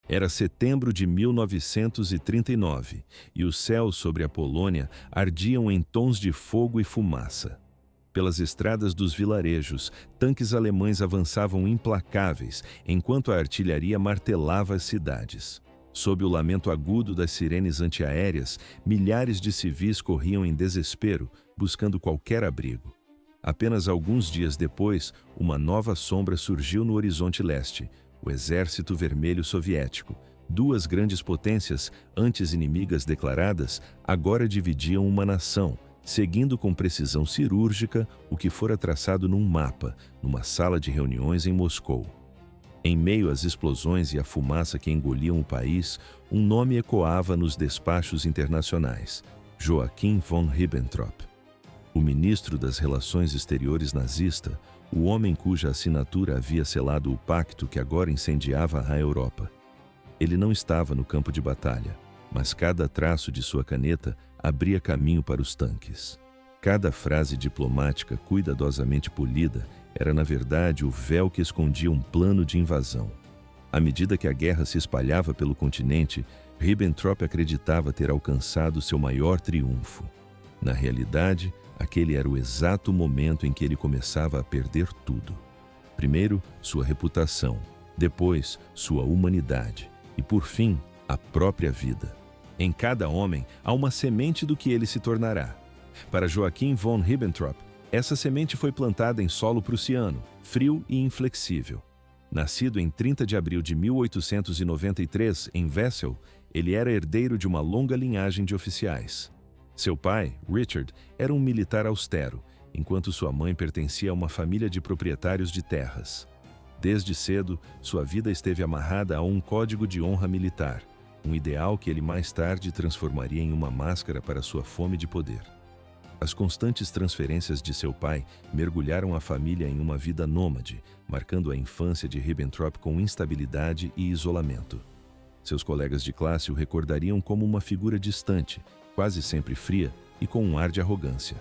Era setembro de 1939 e os céus sobre a Polônia ardiam em tons de fogo e fumaça. Pelas estradas dos vilarejos, tanques alemães avançavam implacáveis, enquanto a artilharia martelava as cidades. Sob o lamento agudo das sirenes antiaéreas, milhares de civis corriam em desespero, buscando qualquer abrigo. Apenas alguns dias depois, uma nova sombra surgiu no horizonte leste, o Exército Vermelho Soviético. Duas grandes potências, antes inimigas declaradas, agora dividiam uma nação, seguindo com precisão cirúrgica o que fora traçado num mapa, numa sala de reuniões em Moscou. Em meio às explosões e à fumaça que engoliam o país, um nome ecoava nos despachos internacionais: Joachim von Ribbentrop. O ministro das Relações Exteriores nazista, o homem cuja assinatura havia selado o pacto que agora incendiava a Europa. Ele não estava no campo de batalha, mas cada traço de sua caneta abria caminho para os tanques. Cada frase diplomática cuidadosamente polida era, na verdade, o véu que escondia um plano de invasão. À medida que a guerra se espalhava pelo continente, Ribbentrop acreditava ter alcançado seu maior triunfo. Na realidade, aquele era o exato momento em que ele começava a perder tudo. Primeiro, sua reputação, depois, sua humanidade e, por fim, a própria vida. Em cada homem há uma semente do que ele se tornará. Para Joachim von Ribbentrop, essa semente foi plantada em solo prussiano, frio e inflexível. Nascido em 30 de abril de 1893, em Wessel, ele era herdeiro de uma longa linhagem de oficiais. Seu pai, Richard, era um militar austero, enquanto sua mãe pertencia a uma família de proprietários de terras. Desde cedo, sua vida esteve amarrada a um código de honra militar, um ideal que ele mais tarde transformaria em uma máscara para sua fome de poder. As constantes transferências de seu pai mergulharam a família em uma vida nômade, marcando a infância de Ribbentrop com instabilidade e isolamento. Seus colegas de classe o recordariam como uma figura distante, quase sempre fria e com um ar de arrogância.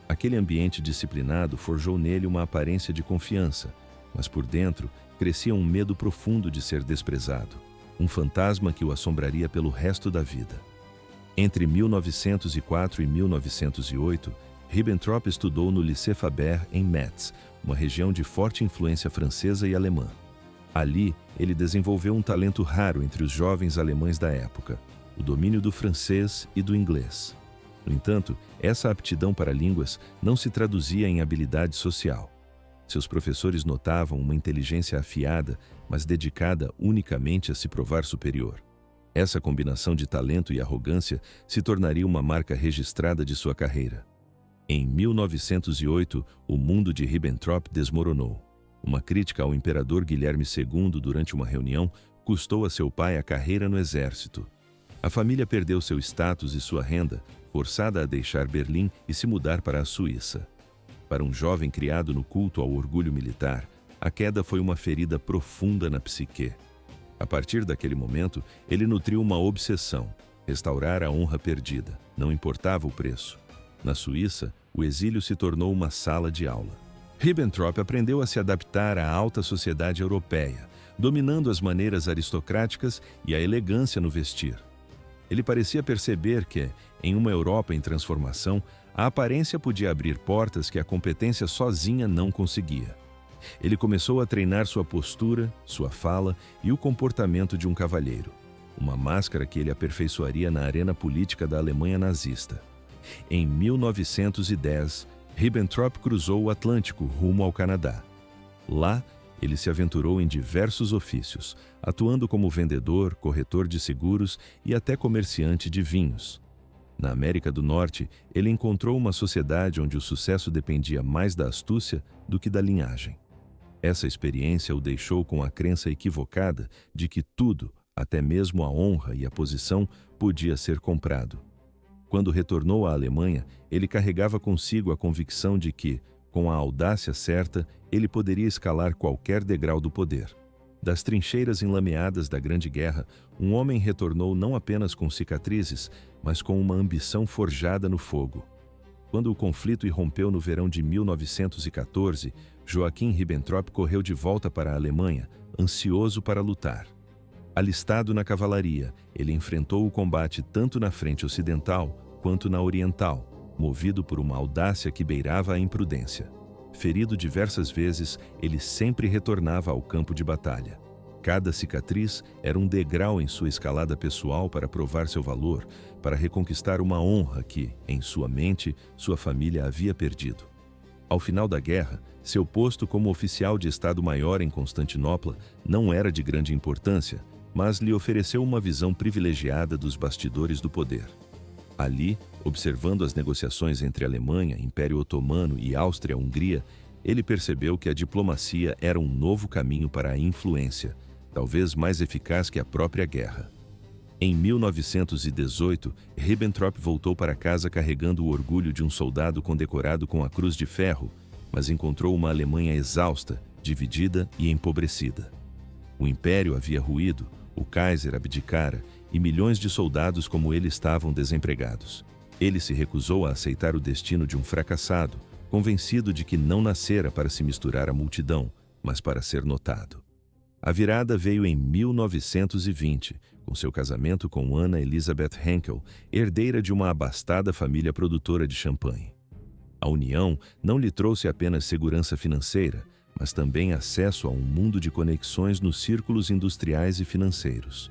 Aquele ambiente disciplinado forjou nele uma aparência de confiança, mas por dentro crescia um medo profundo de ser desprezado, um fantasma que o assombraria pelo resto da vida. Entre 1904 e 1908, Ribbentrop estudou no Lycée Faber, em Metz, uma região de forte influência francesa e alemã. Ali, ele desenvolveu um talento raro entre os jovens alemães da época: o domínio do francês e do inglês. No entanto, essa aptidão para línguas não se traduzia em habilidade social. Seus professores notavam uma inteligência afiada, mas dedicada unicamente a se provar superior. Essa combinação de talento e arrogância se tornaria uma marca registrada de sua carreira. Em 1908, o mundo de Ribbentrop desmoronou. Uma crítica ao imperador Guilherme II durante uma reunião custou a seu pai a carreira no exército. A família perdeu seu status e sua renda, forçada a deixar Berlim e se mudar para a Suíça. Para um jovem criado no culto ao orgulho militar, a queda foi uma ferida profunda na psique. A partir daquele momento, ele nutriu uma obsessão: restaurar a honra perdida, não importava o preço. Na Suíça, o exílio se tornou uma sala de aula. Ribbentrop aprendeu a se adaptar à alta sociedade europeia, dominando as maneiras aristocráticas e a elegância no vestir. Ele parecia perceber que, em uma Europa em transformação, a aparência podia abrir portas que a competência sozinha não conseguia. Ele começou a treinar sua postura, sua fala e o comportamento de um cavalheiro, uma máscara que ele aperfeiçoaria na arena política da Alemanha nazista. Em 1910, Ribbentrop cruzou o Atlântico rumo ao Canadá. Lá, ele se aventurou em diversos ofícios, atuando como vendedor, corretor de seguros e até comerciante de vinhos. Na América do Norte, ele encontrou uma sociedade onde o sucesso dependia mais da astúcia do que da linhagem. Essa experiência o deixou com a crença equivocada de que tudo, até mesmo a honra e a posição, podia ser comprado. Quando retornou à Alemanha, ele carregava consigo a convicção de que, com a audácia certa, ele poderia escalar qualquer degrau do poder. Das trincheiras enlameadas da Grande Guerra, um homem retornou não apenas com cicatrizes, mas com uma ambição forjada no fogo. Quando o conflito irrompeu no verão de 1914, Joachim Ribbentrop correu de volta para a Alemanha, ansioso para lutar. Alistado na cavalaria, ele enfrentou o combate tanto na frente ocidental quanto na oriental, movido por uma audácia que beirava a imprudência. Ferido diversas vezes, ele sempre retornava ao campo de batalha. Cada cicatriz era um degrau em sua escalada pessoal para provar seu valor, para reconquistar uma honra que, em sua mente, sua família havia perdido. Ao final da guerra, seu posto como oficial de Estado-Maior em Constantinopla não era de grande importância, mas lhe ofereceu uma visão privilegiada dos bastidores do poder. Ali, observando as negociações entre Alemanha, Império Otomano e Áustria-Hungria, ele percebeu que a diplomacia era um novo caminho para a influência, talvez mais eficaz que a própria guerra. Em 1918, Ribbentrop voltou para casa carregando o orgulho de um soldado condecorado com a Cruz de Ferro, mas encontrou uma Alemanha exausta, dividida e empobrecida. O Império havia ruído, o Kaiser abdicara e milhões de soldados como ele estavam desempregados. Ele se recusou a aceitar o destino de um fracassado, convencido de que não nascera para se misturar à multidão, mas para ser notado. A virada veio em 1920, com seu casamento com Anna Elisabeth Henkel, herdeira de uma abastada família produtora de champanhe. A união não lhe trouxe apenas segurança financeira, mas também acesso a um mundo de conexões nos círculos industriais e financeiros.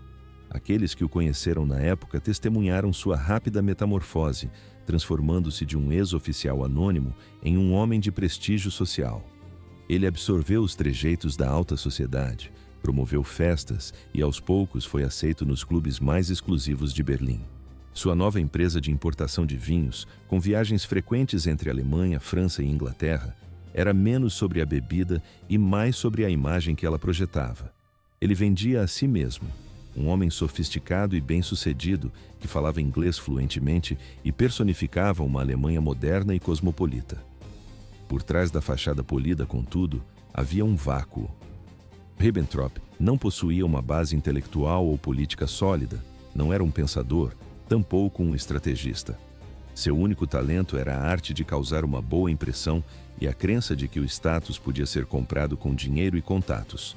Aqueles que o conheceram na época testemunharam sua rápida metamorfose, transformando-se de um ex-oficial anônimo em um homem de prestígio social. Ele absorveu os trejeitos da alta sociedade, promoveu festas e aos poucos foi aceito nos clubes mais exclusivos de Berlim. Sua nova empresa de importação de vinhos, com viagens frequentes entre Alemanha, França e Inglaterra, era menos sobre a bebida e mais sobre a imagem que ela projetava. Ele vendia a si mesmo, um homem sofisticado e bem-sucedido que falava inglês fluentemente e personificava uma Alemanha moderna e cosmopolita. Por trás da fachada polida, contudo, havia um vácuo. Ribbentrop não possuía uma base intelectual ou política sólida, não era um pensador, tampouco um estrategista. Seu único talento era a arte de causar uma boa impressão e a crença de que o status podia ser comprado com dinheiro e contatos.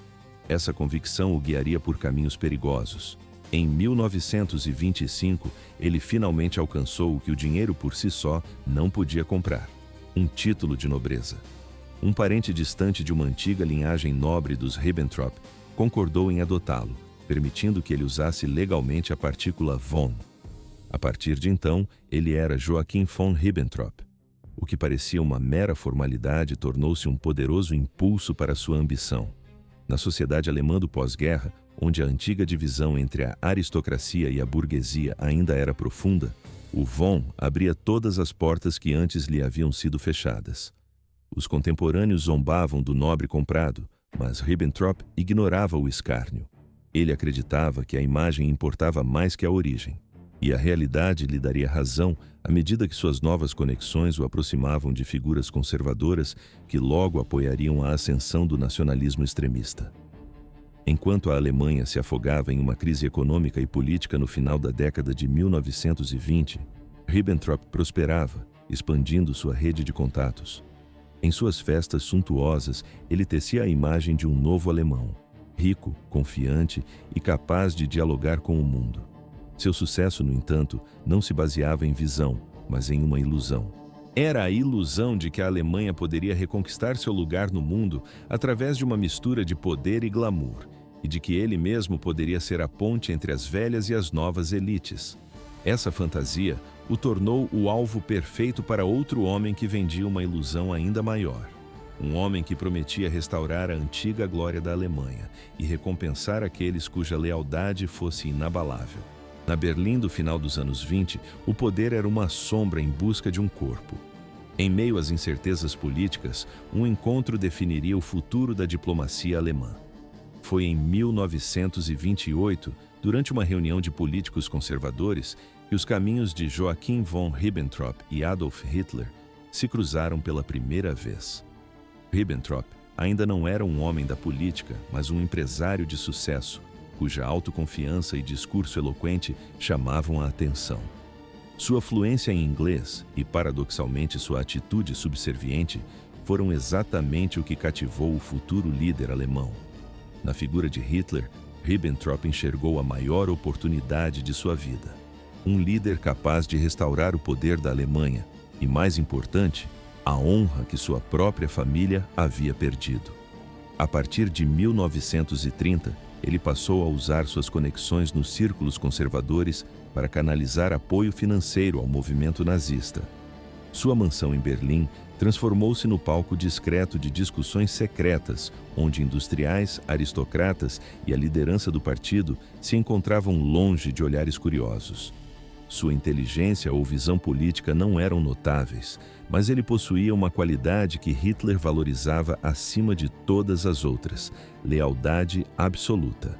Essa convicção o guiaria por caminhos perigosos. Em 1925, ele finalmente alcançou o que o dinheiro por si só não podia comprar: um título de nobreza. Um parente distante de uma antiga linhagem nobre dos Ribbentrop concordou em adotá-lo, permitindo que ele usasse legalmente a partícula von. A partir de então, ele era Joachim von Ribbentrop. O que parecia uma mera formalidade tornou-se um poderoso impulso para sua ambição. Na sociedade alemã do pós-guerra, onde a antiga divisão entre a aristocracia e a burguesia ainda era profunda, o von abria todas as portas que antes lhe haviam sido fechadas. Os contemporâneos zombavam do nobre comprado, mas Ribbentrop ignorava o escárnio. Ele acreditava que a imagem importava mais que a origem. E a realidade lhe daria razão à medida que suas novas conexões o aproximavam de figuras conservadoras que logo apoiariam a ascensão do nacionalismo extremista. Enquanto a Alemanha se afogava em uma crise econômica e política no final da década de 1920, Ribbentrop prosperava, expandindo sua rede de contatos. Em suas festas suntuosas, ele tecia a imagem de um novo alemão, rico, confiante e capaz de dialogar com o mundo. Seu sucesso, no entanto, não se baseava em visão, mas em uma ilusão. Era a ilusão de que a Alemanha poderia reconquistar seu lugar no mundo através de uma mistura de poder e glamour, e de que ele mesmo poderia ser a ponte entre as velhas e as novas elites. Essa fantasia o tornou o alvo perfeito para outro homem que vendia uma ilusão ainda maior. Um homem que prometia restaurar a antiga glória da Alemanha e recompensar aqueles cuja lealdade fosse inabalável. Na Berlim do final dos anos 20, o poder era uma sombra em busca de um corpo. Em meio às incertezas políticas, um encontro definiria o futuro da diplomacia alemã. Foi em 1928, durante uma reunião de políticos conservadores, que os caminhos de Joachim von Ribbentrop e Adolf Hitler se cruzaram pela primeira vez. Ribbentrop ainda não era um homem da política, mas um empresário de sucesso, cuja autoconfiança e discurso eloquente chamavam a atenção. Sua fluência em inglês e, paradoxalmente, sua atitude subserviente foram exatamente o que cativou o futuro líder alemão. Na figura de Hitler, Ribbentrop enxergou a maior oportunidade de sua vida. Um líder capaz de restaurar o poder da Alemanha e, mais importante, a honra que sua própria família havia perdido. A partir de 1930, ele passou a usar suas conexões nos círculos conservadores para canalizar apoio financeiro ao movimento nazista. Sua mansão em Berlim transformou-se no palco discreto de discussões secretas, onde industriais, aristocratas e a liderança do partido se encontravam longe de olhares curiosos. Sua inteligência ou visão política não eram notáveis, mas ele possuía uma qualidade que Hitler valorizava acima de todas as outras: lealdade absoluta.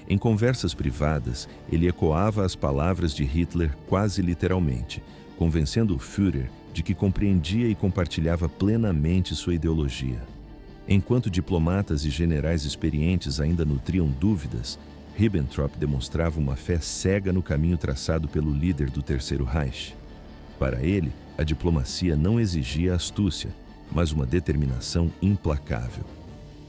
Em conversas privadas, ele ecoava as palavras de Hitler quase literalmente, convencendo o Führer de que compreendia e compartilhava plenamente sua ideologia. Enquanto diplomatas e generais experientes ainda nutriam dúvidas, Ribbentrop demonstrava uma fé cega no caminho traçado pelo líder do Terceiro Reich. Para ele, a diplomacia não exigia astúcia, mas uma determinação implacável.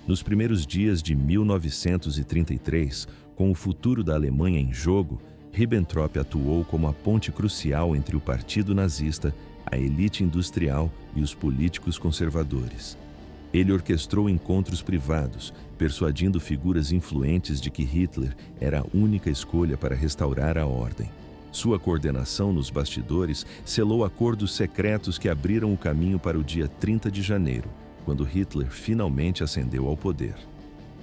Nos primeiros dias de 1933, com o futuro da Alemanha em jogo, Ribbentrop atuou como a ponte crucial entre o Partido Nazista, a elite industrial e os políticos conservadores. Ele orquestrou encontros privados, persuadindo figuras influentes de que Hitler era a única escolha para restaurar a ordem. Sua coordenação nos bastidores selou acordos secretos que abriram o caminho para o dia 30 de janeiro, quando Hitler finalmente ascendeu ao poder.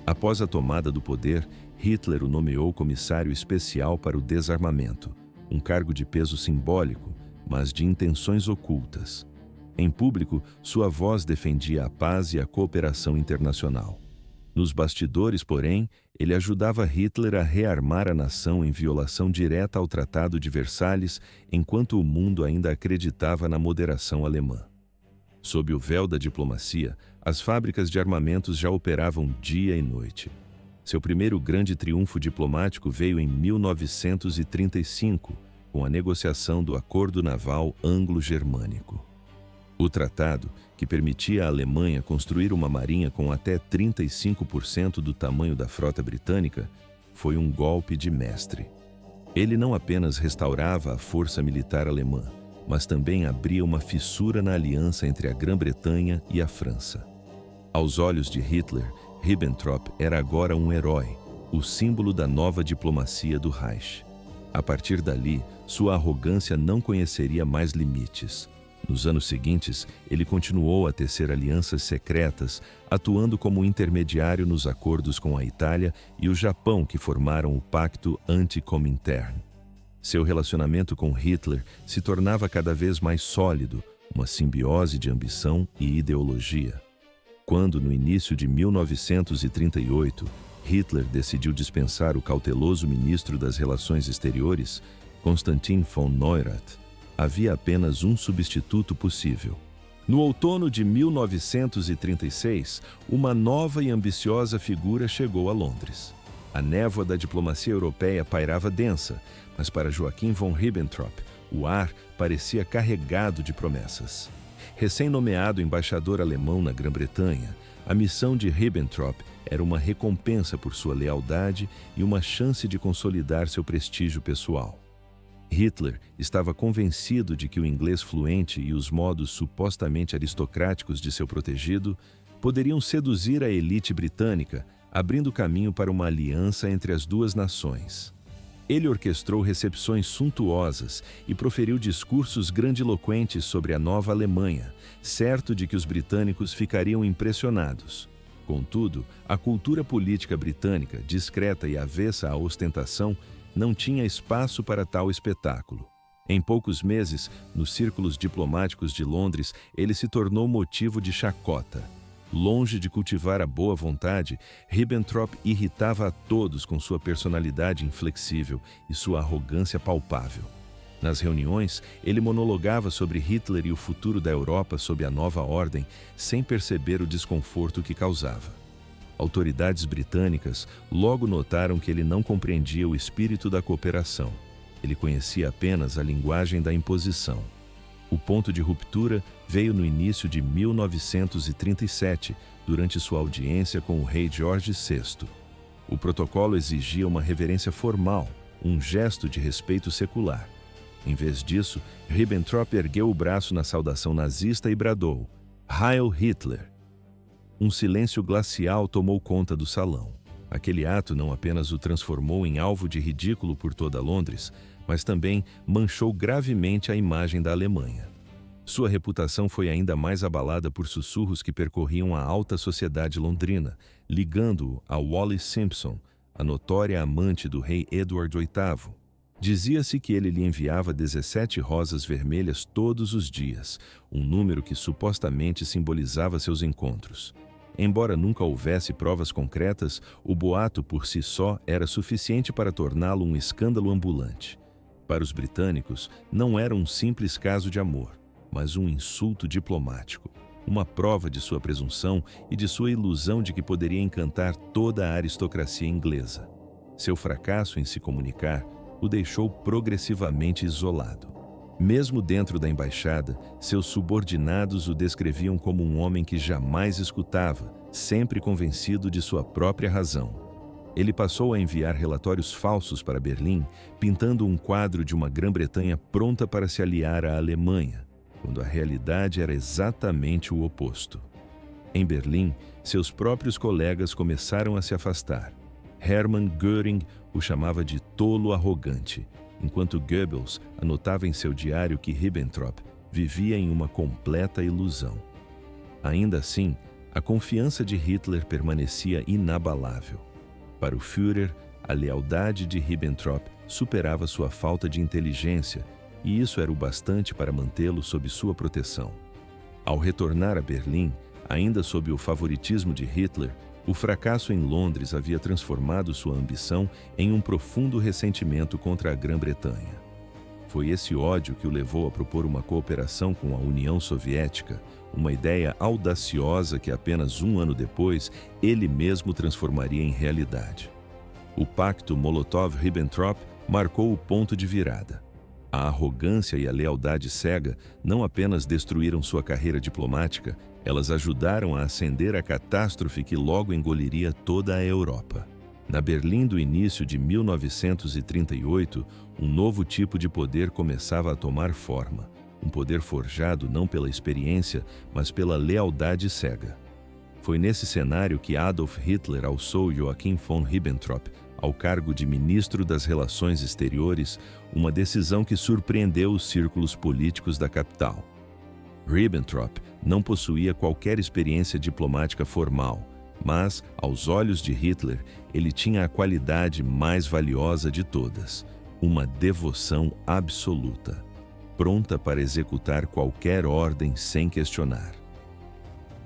Após a tomada do poder, Hitler o nomeou comissário especial para o desarmamento, um cargo de peso simbólico, mas de intenções ocultas. Em público, sua voz defendia a paz e a cooperação internacional. Nos bastidores, porém, ele ajudava Hitler a rearmar a nação em violação direta ao Tratado de Versalhes, enquanto o mundo ainda acreditava na moderação alemã. Sob o véu da diplomacia, as fábricas de armamentos já operavam dia e noite. Seu primeiro grande triunfo diplomático veio em 1935, com a negociação do Acordo Naval Anglo-Germânico. O tratado, que permitia à Alemanha construir uma marinha com até 35% do tamanho da frota britânica, foi um golpe de mestre. Ele não apenas restaurava a força militar alemã, mas também abria uma fissura na aliança entre a Grã-Bretanha e a França. Aos olhos de Hitler, Ribbentrop era agora um herói, o símbolo da nova diplomacia do Reich. A partir dali, sua arrogância não conheceria mais limites. Nos anos seguintes, ele continuou a tecer alianças secretas, atuando como intermediário nos acordos com a Itália e o Japão que formaram o Pacto Anti-Comintern. Seu relacionamento com Hitler se tornava cada vez mais sólido, uma simbiose de ambição e ideologia. Quando, no início de 1938, Hitler decidiu dispensar o cauteloso ministro das Relações Exteriores, Konstantin von Neurath, havia apenas um substituto possível. No outono de 1936, uma nova e ambiciosa figura chegou a Londres. A névoa da diplomacia europeia pairava densa, mas para Joachim von Ribbentrop, o ar parecia carregado de promessas. Recém-nomeado embaixador alemão na Grã-Bretanha, a missão de Ribbentrop era uma recompensa por sua lealdade e uma chance de consolidar seu prestígio pessoal. Hitler estava convencido de que o inglês fluente e os modos supostamente aristocráticos de seu protegido poderiam seduzir a elite britânica, abrindo caminho para uma aliança entre as duas nações. Ele orquestrou recepções suntuosas e proferiu discursos grandiloquentes sobre a nova Alemanha, certo de que os britânicos ficariam impressionados. Contudo, a cultura política britânica, discreta e avessa à ostentação, não tinha espaço para tal espetáculo. Em poucos meses, nos círculos diplomáticos de Londres, ele se tornou motivo de chacota. Longe de cultivar a boa vontade, Ribbentrop irritava a todos com sua personalidade inflexível e sua arrogância palpável. Nas reuniões, ele monologava sobre Hitler e o futuro da Europa sob a nova ordem, sem perceber o desconforto que causava. Autoridades britânicas logo notaram que ele não compreendia o espírito da cooperação. Ele conhecia apenas a linguagem da imposição. O ponto de ruptura veio no início de 1937, durante sua audiência com o rei Jorge VI. O protocolo exigia uma reverência formal, um gesto de respeito secular. Em vez disso, Ribbentrop ergueu o braço na saudação nazista e bradou: Heil Hitler! Um silêncio glacial tomou conta do salão. Aquele ato não apenas o transformou em alvo de ridículo por toda Londres, mas também manchou gravemente a imagem da Alemanha. Sua reputação foi ainda mais abalada por sussurros que percorriam a alta sociedade londrina, ligando-o a Wallis Simpson, a notória amante do rei Edward VIII. Dizia-se que ele lhe enviava 17 rosas vermelhas todos os dias, um número que supostamente simbolizava seus encontros. Embora nunca houvesse provas concretas, o boato por si só era suficiente para torná-lo um escândalo ambulante. Para os britânicos, não era um simples caso de amor, mas um insulto diplomático, uma prova de sua presunção e de sua ilusão de que poderia encantar toda a aristocracia inglesa. Seu fracasso em se comunicar o deixou progressivamente isolado. Mesmo dentro da embaixada, seus subordinados o descreviam como um homem que jamais escutava, sempre convencido de sua própria razão. Ele passou a enviar relatórios falsos para Berlim, pintando um quadro de uma Grã-Bretanha pronta para se aliar à Alemanha, quando a realidade era exatamente o oposto. Em Berlim, seus próprios colegas começaram a se afastar. Hermann Göring o chamava de tolo arrogante, enquanto Goebbels anotava em seu diário que Ribbentrop vivia em uma completa ilusão. Ainda assim, a confiança de Hitler permanecia inabalável. Para o Führer, a lealdade de Ribbentrop superava sua falta de inteligência, e isso era o bastante para mantê-lo sob sua proteção. Ao retornar a Berlim, ainda sob o favoritismo de Hitler, o fracasso em Londres havia transformado sua ambição em um profundo ressentimento contra a Grã-Bretanha. Foi esse ódio que o levou a propor uma cooperação com a União Soviética, uma ideia audaciosa que apenas um ano depois ele mesmo transformaria em realidade. O pacto Molotov-Ribbentrop marcou o ponto de virada. A arrogância e a lealdade cega não apenas destruíram sua carreira diplomática, elas ajudaram a acender a catástrofe que logo engoliria toda a Europa. Na Berlim do início de 1938, um novo tipo de poder começava a tomar forma, um poder forjado não pela experiência, mas pela lealdade cega. Foi nesse cenário que Adolf Hitler alçou Joachim von Ribbentrop ao cargo de ministro das Relações Exteriores, uma decisão que surpreendeu os círculos políticos da capital. Ribbentrop não possuía qualquer experiência diplomática formal, mas, aos olhos de Hitler, ele tinha a qualidade mais valiosa de todas: uma devoção absoluta, pronta para executar qualquer ordem sem questionar.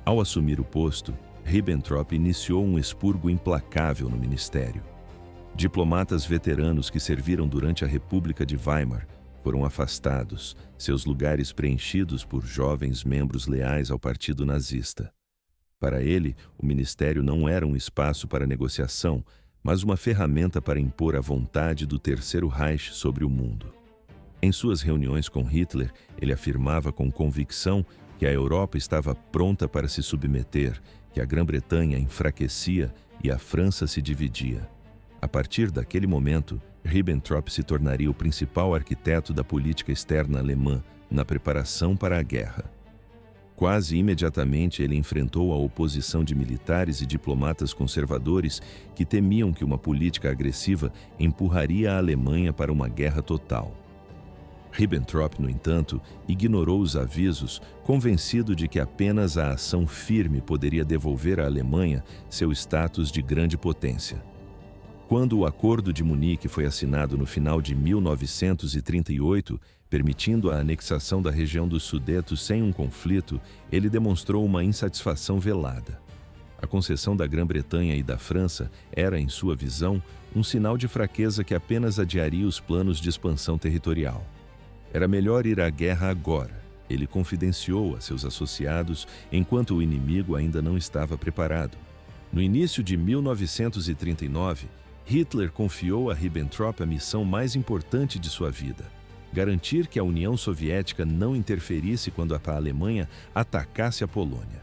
Ao assumir o posto, Ribbentrop iniciou um expurgo implacável no ministério. Diplomatas veteranos que serviram durante a República de Weimar foram afastados, seus lugares preenchidos por jovens membros leais ao partido nazista. Para ele, o ministério não era um espaço para negociação, mas uma ferramenta para impor a vontade do Terceiro Reich sobre o mundo. Em suas reuniões com Hitler, ele afirmava com convicção que a Europa estava pronta para se submeter, que a Grã-Bretanha enfraquecia e a França se dividia. A partir daquele momento, Ribbentrop se tornaria o principal arquiteto da política externa alemã na preparação para a guerra. Quase imediatamente ele enfrentou a oposição de militares e diplomatas conservadores que temiam que uma política agressiva empurraria a Alemanha para uma guerra total. Ribbentrop, no entanto, ignorou os avisos, convencido de que apenas a ação firme poderia devolver à Alemanha seu status de grande potência. Quando o Acordo de Munique foi assinado no final de 1938, permitindo a anexação da região dos Sudetos sem um conflito, ele demonstrou uma insatisfação velada. A concessão da Grã-Bretanha e da França era, em sua visão, um sinal de fraqueza que apenas adiaria os planos de expansão territorial. Era melhor ir à guerra agora, ele confidenciou a seus associados, enquanto o inimigo ainda não estava preparado. No início de 1939, Hitler confiou a Ribbentrop a missão mais importante de sua vida: garantir que a União Soviética não interferisse quando a Alemanha atacasse a Polônia.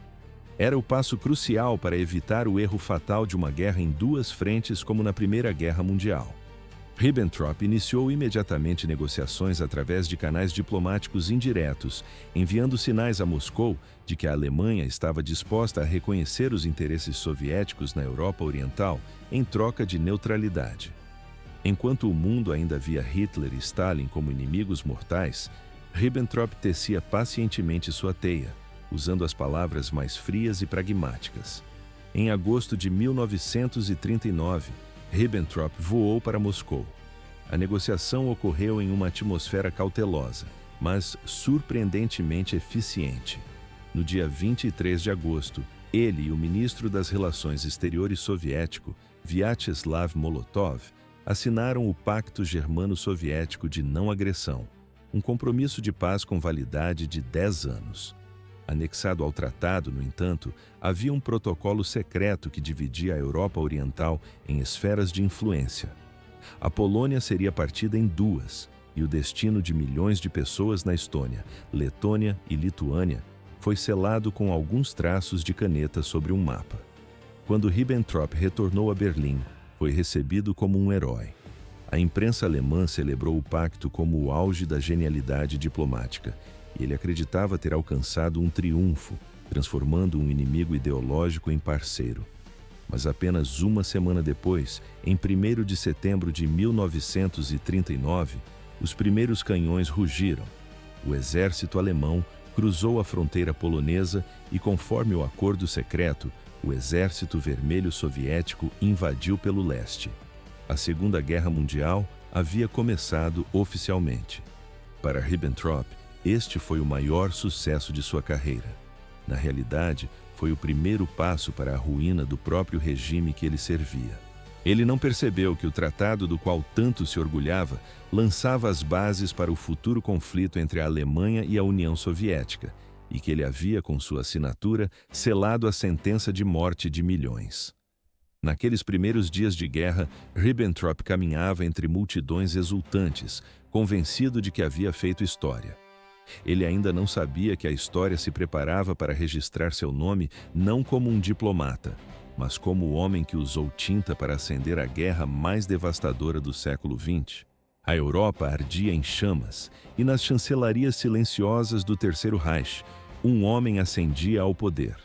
Era o passo crucial para evitar o erro fatal de uma guerra em duas frentes como na Primeira Guerra Mundial. Ribbentrop iniciou imediatamente negociações através de canais diplomáticos indiretos, enviando sinais a Moscou de que a Alemanha estava disposta a reconhecer os interesses soviéticos na Europa Oriental em troca de neutralidade. Enquanto o mundo ainda via Hitler e Stalin como inimigos mortais, Ribbentrop tecia pacientemente sua teia, usando as palavras mais frias e pragmáticas. Em agosto de 1939, Ribbentrop voou para Moscou. A negociação ocorreu em uma atmosfera cautelosa, mas surpreendentemente eficiente. No dia 23 de agosto, ele e o ministro das Relações Exteriores soviético, Vyacheslav Molotov, assinaram o Pacto Germano-Soviético de Não Agressão, um compromisso de paz com validade de 10 anos. Anexado ao tratado, no entanto, havia um protocolo secreto que dividia a Europa Oriental em esferas de influência. A Polônia seria partida em duas, e o destino de milhões de pessoas na Estônia, Letônia e Lituânia foi selado com alguns traços de caneta sobre um mapa. Quando Ribbentrop retornou a Berlim, foi recebido como um herói. A imprensa alemã celebrou o pacto como o auge da genialidade diplomática, e ele acreditava ter alcançado um triunfo, transformando um inimigo ideológico em parceiro. Mas apenas uma semana depois, em 1º de setembro de 1939, os primeiros canhões rugiram. O exército alemão cruzou a fronteira polonesa e, conforme o acordo secreto, o Exército Vermelho Soviético invadiu pelo leste. A Segunda Guerra Mundial havia começado oficialmente. Para Ribbentrop, este foi o maior sucesso de sua carreira. Na realidade, foi o primeiro passo para a ruína do próprio regime que ele servia. Ele não percebeu que o tratado do qual tanto se orgulhava lançava as bases para o futuro conflito entre a Alemanha e a União Soviética, e que ele havia, com sua assinatura, selado a sentença de morte de milhões. Naqueles primeiros dias de guerra, Ribbentrop caminhava entre multidões exultantes, convencido de que havia feito história. Ele ainda não sabia que a história se preparava para registrar seu nome não como um diplomata, mas como o homem que usou tinta para acender a guerra mais devastadora do século XX. A Europa ardia em chamas, e nas chancelarias silenciosas do Terceiro Reich, um homem ascendia ao poder.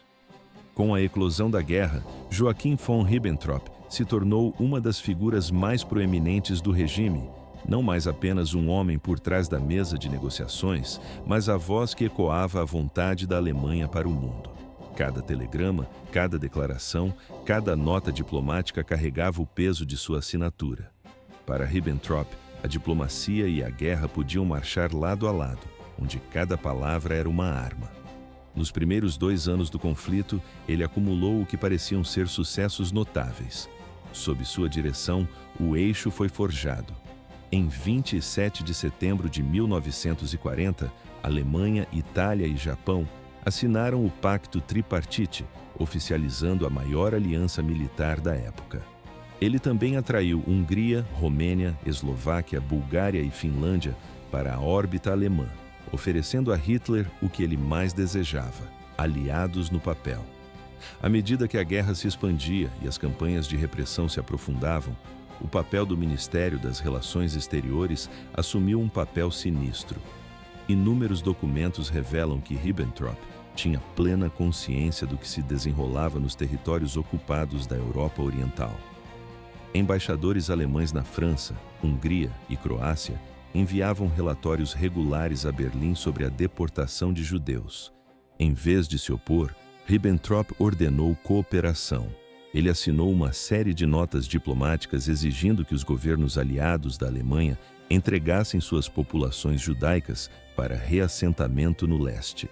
Com a eclosão da guerra, Joachim von Ribbentrop se tornou uma das figuras mais proeminentes do regime, não mais apenas um homem por trás da mesa de negociações, mas a voz que ecoava a vontade da Alemanha para o mundo. Cada telegrama, cada declaração, cada nota diplomática carregava o peso de sua assinatura. Para Ribbentrop, a diplomacia e a guerra podiam marchar lado a lado, onde cada palavra era uma arma. Nos primeiros 2 anos do conflito, ele acumulou o que pareciam ser sucessos notáveis. Sob sua direção, o eixo foi forjado. Em 27 de setembro de 1940, Alemanha, Itália e Japão assinaram o Pacto Tripartite, oficializando a maior aliança militar da época. Ele também atraiu Hungria, Romênia, Eslováquia, Bulgária e Finlândia para a órbita alemã, oferecendo a Hitler o que ele mais desejava: aliados no papel. À medida que a guerra se expandia e as campanhas de repressão se aprofundavam, o papel do Ministério das Relações Exteriores assumiu um papel sinistro. Inúmeros documentos revelam que Ribbentrop tinha plena consciência do que se desenrolava nos territórios ocupados da Europa Oriental. Embaixadores alemães na França, Hungria e Croácia enviavam relatórios regulares a Berlim sobre a deportação de judeus. Em vez de se opor, Ribbentrop ordenou cooperação. Ele assinou uma série de notas diplomáticas exigindo que os governos aliados da Alemanha entregassem suas populações judaicas para reassentamento no leste.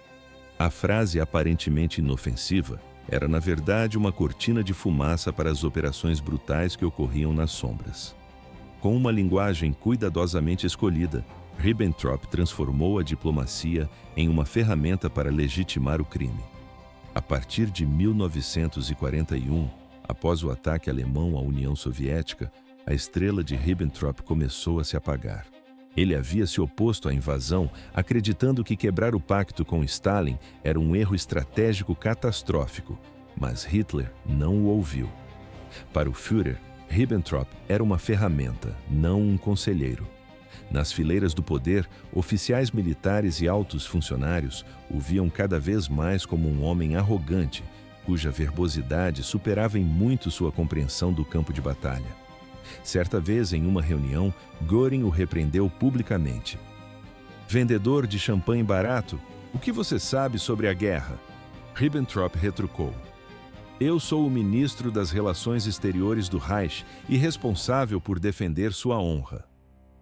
A frase aparentemente inofensiva era, na verdade, uma cortina de fumaça para as operações brutais que ocorriam nas sombras. Com uma linguagem cuidadosamente escolhida, Ribbentrop transformou a diplomacia em uma ferramenta para legitimar o crime. A partir de 1941, após o ataque alemão à União Soviética, a estrela de Ribbentrop começou a se apagar. Ele havia se oposto à invasão, acreditando que quebrar o pacto com Stalin era um erro estratégico catastrófico, mas Hitler não o ouviu. Para o Führer, Ribbentrop era uma ferramenta, não um conselheiro. Nas fileiras do poder, oficiais militares e altos funcionários o viam cada vez mais como um homem arrogante, cuja verbosidade superava em muito sua compreensão do campo de batalha. Certa vez, em uma reunião, Göring o repreendeu publicamente. "Vendedor de champanhe barato, o que você sabe sobre a guerra?" Ribbentrop retrucou. "Eu sou o ministro das Relações Exteriores do Reich e responsável por defender sua honra."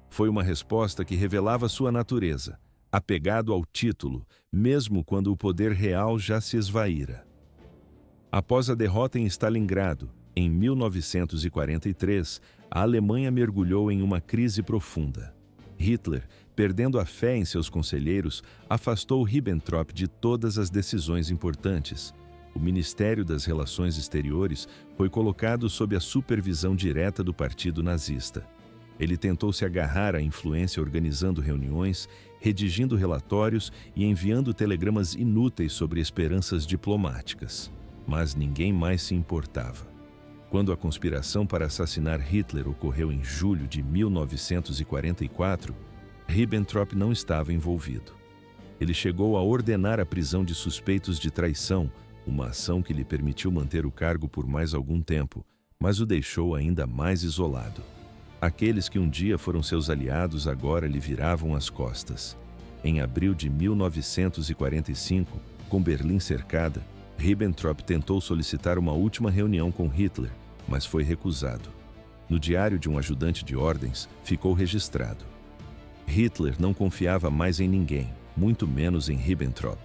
Foi uma resposta que revelava sua natureza, apegado ao título, mesmo quando o poder real já se esvaíra. Após a derrota em Stalingrado, em 1943, a Alemanha mergulhou em uma crise profunda. Hitler, perdendo a fé em seus conselheiros, afastou Ribbentrop de todas as decisões importantes. O Ministério das Relações Exteriores foi colocado sob a supervisão direta do Partido Nazista. Ele tentou se agarrar à influência organizando reuniões, redigindo relatórios e enviando telegramas inúteis sobre esperanças diplomáticas. Mas ninguém mais se importava. Quando a conspiração para assassinar Hitler ocorreu em julho de 1944, Ribbentrop não estava envolvido. Ele chegou a ordenar a prisão de suspeitos de traição, uma ação que lhe permitiu manter o cargo por mais algum tempo, mas o deixou ainda mais isolado. Aqueles que um dia foram seus aliados agora lhe viravam as costas. Em abril de 1945, com Berlim cercada, Ribbentrop tentou solicitar uma última reunião com Hitler, mas foi recusado. No diário de um ajudante de ordens, ficou registrado: Hitler não confiava mais em ninguém, muito menos em Ribbentrop.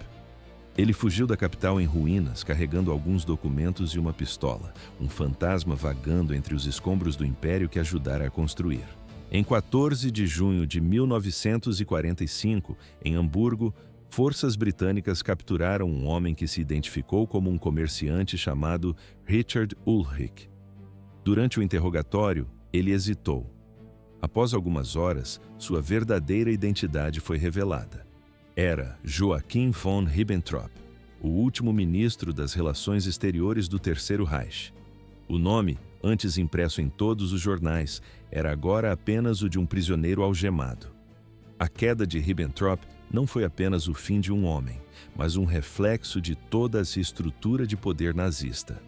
Ele fugiu da capital em ruínas, carregando alguns documentos e uma pistola, um fantasma vagando entre os escombros do império que ajudara a construir. Em 14 de junho de 1945, em Hamburgo, forças britânicas capturaram um homem que se identificou como um comerciante chamado Richard Ulrich. Durante o interrogatório, ele hesitou. Após algumas horas, sua verdadeira identidade foi revelada. Era Joachim von Ribbentrop, o último ministro das Relações Exteriores do Terceiro Reich. O nome, antes impresso em todos os jornais, era agora apenas o de um prisioneiro algemado. A queda de Ribbentrop não foi apenas o fim de um homem, mas um reflexo de toda essa estrutura de poder nazista.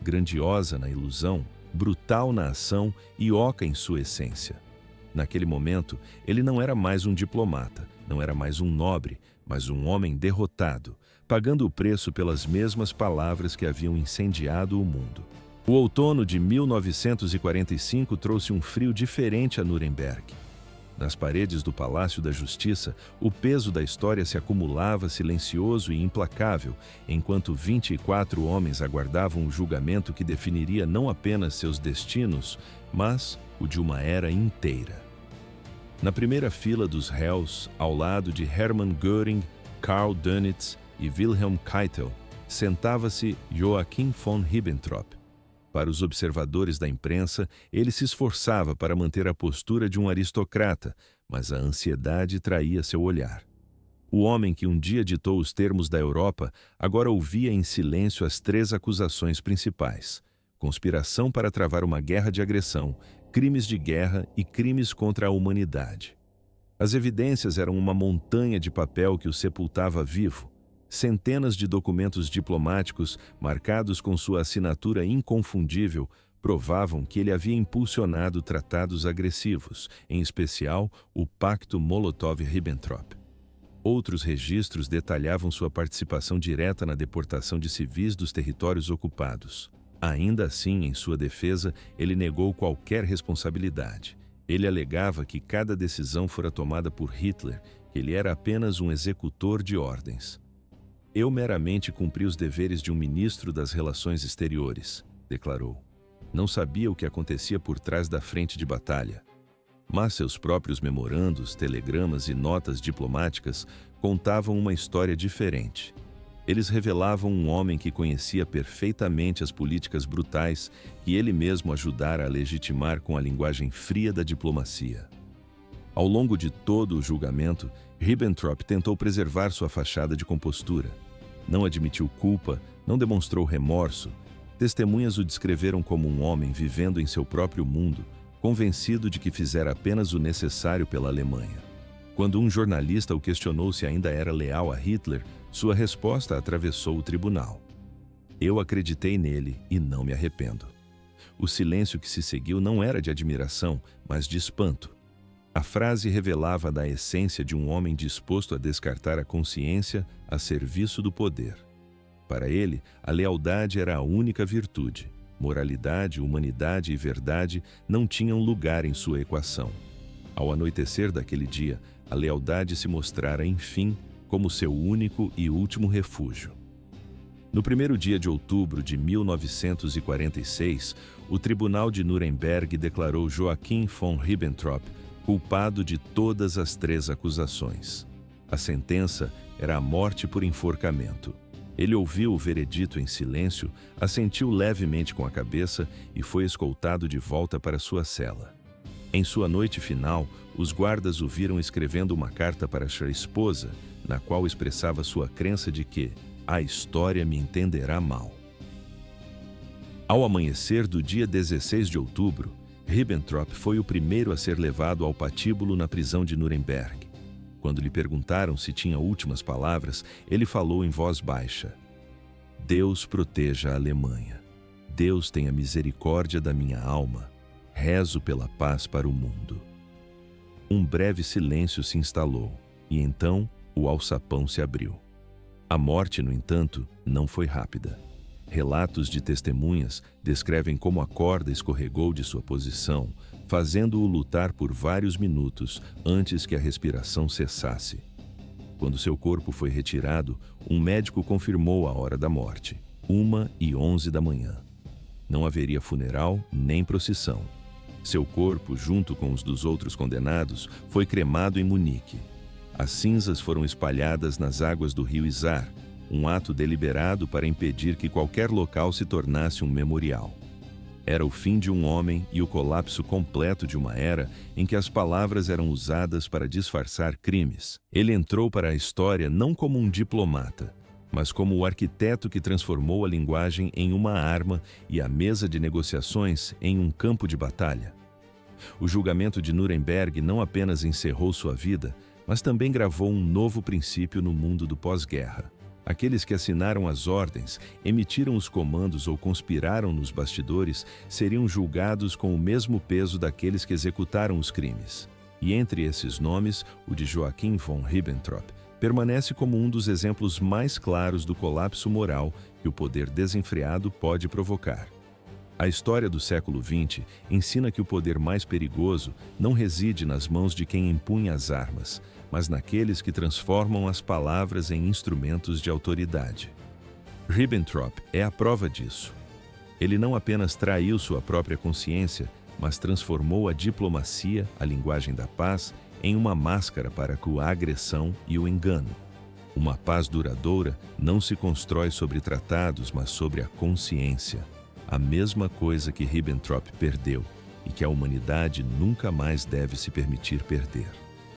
Grandiosa na ilusão, brutal na ação e oca em sua essência. Naquele momento, ele não era mais um diplomata, não era mais um nobre, mas um homem derrotado, pagando o preço pelas mesmas palavras que haviam incendiado o mundo. O outono de 1945 trouxe um frio diferente a Nuremberg. Nas paredes do Palácio da Justiça, o peso da história se acumulava silencioso e implacável, enquanto 24 homens aguardavam o julgamento que definiria não apenas seus destinos, mas o de uma era inteira. Na primeira fila dos réus, ao lado de Hermann Göring, Karl Dönitz e Wilhelm Keitel, sentava-se Joachim von Ribbentrop. Para os observadores da imprensa, ele se esforçava para manter a postura de um aristocrata, mas a ansiedade traía seu olhar. O homem que um dia ditou os termos da Europa agora ouvia em silêncio as 3 acusações principais: conspiração para travar uma guerra de agressão, crimes de guerra e crimes contra a humanidade. As evidências eram uma montanha de papel que o sepultava vivo. Centenas de documentos diplomáticos, marcados com sua assinatura inconfundível, provavam que ele havia impulsionado tratados agressivos, em especial o Pacto Molotov-Ribbentrop. Outros registros detalhavam sua participação direta na deportação de civis dos territórios ocupados. Ainda assim, em sua defesa, ele negou qualquer responsabilidade. Ele alegava que cada decisão fora tomada por Hitler, que ele era apenas um executor de ordens. "Eu meramente cumpri os deveres de um ministro das Relações Exteriores", declarou. Não sabia o que acontecia por trás da frente de batalha. Mas seus próprios memorandos, telegramas e notas diplomáticas contavam uma história diferente. Eles revelavam um homem que conhecia perfeitamente as políticas brutais que ele mesmo ajudara a legitimar com a linguagem fria da diplomacia. Ao longo de todo o julgamento, Ribbentrop tentou preservar sua fachada de compostura. Não admitiu culpa, não demonstrou remorso. Testemunhas o descreveram como um homem vivendo em seu próprio mundo, convencido de que fizera apenas o necessário pela Alemanha. Quando um jornalista o questionou se ainda era leal a Hitler, sua resposta atravessou o tribunal. Eu acreditei nele e não me arrependo. O silêncio que se seguiu não era de admiração, mas de espanto. A frase revelava da essência de um homem disposto a descartar a consciência a serviço do poder. Para ele, a lealdade era a única virtude. Moralidade, humanidade e verdade não tinham lugar em sua equação. Ao anoitecer daquele dia, a lealdade se mostrara, enfim, como seu único e último refúgio. No primeiro dia de outubro de 1946, o Tribunal de Nuremberg declarou Joachim von Ribbentrop culpado de todas as 3 acusações. A sentença era a morte por enforcamento. Ele ouviu o veredito em silêncio, assentiu levemente com a cabeça e foi escoltado de volta para sua cela. Em sua noite final, os guardas o viram escrevendo uma carta para sua esposa, na qual expressava sua crença de que a história me entenderá mal. Ao amanhecer do dia 16 de outubro, Ribbentrop foi o primeiro a ser levado ao patíbulo na prisão de Nuremberg. Quando lhe perguntaram se tinha últimas palavras, ele falou em voz baixa: Deus proteja a Alemanha. Deus tenha misericórdia da minha alma. Rezo pela paz para o mundo. Um breve silêncio se instalou, e então o alçapão se abriu. A morte, no entanto, não foi rápida. Relatos de testemunhas descrevem como a corda escorregou de sua posição, fazendo-o lutar por vários minutos antes que a respiração cessasse. Quando seu corpo foi retirado, um médico confirmou a hora da morte, 1h11 da manhã. Não haveria funeral nem procissão. Seu corpo, junto com os dos outros condenados, foi cremado em Munique. As cinzas foram espalhadas nas águas do rio Isar, um ato deliberado para impedir que qualquer local se tornasse um memorial. Era o fim de um homem e o colapso completo de uma era em que as palavras eram usadas para disfarçar crimes. Ele entrou para a história não como um diplomata, mas como o arquiteto que transformou a linguagem em uma arma e a mesa de negociações em um campo de batalha. O julgamento de Nuremberg não apenas encerrou sua vida, mas também gravou um novo princípio no mundo do pós-guerra. Aqueles que assinaram as ordens, emitiram os comandos ou conspiraram nos bastidores seriam julgados com o mesmo peso daqueles que executaram os crimes. E entre esses nomes, o de Joachim von Ribbentrop permanece como um dos exemplos mais claros do colapso moral que o poder desenfreado pode provocar. A história do século XX ensina que o poder mais perigoso não reside nas mãos de quem empunha as armas, mas naqueles que transformam as palavras em instrumentos de autoridade. Ribbentrop é a prova disso. Ele não apenas traiu sua própria consciência, mas transformou a diplomacia, a linguagem da paz, em uma máscara para a agressão e o engano. Uma paz duradoura não se constrói sobre tratados, mas sobre a consciência. A mesma coisa que Ribbentrop perdeu e que a humanidade nunca mais deve se permitir perder.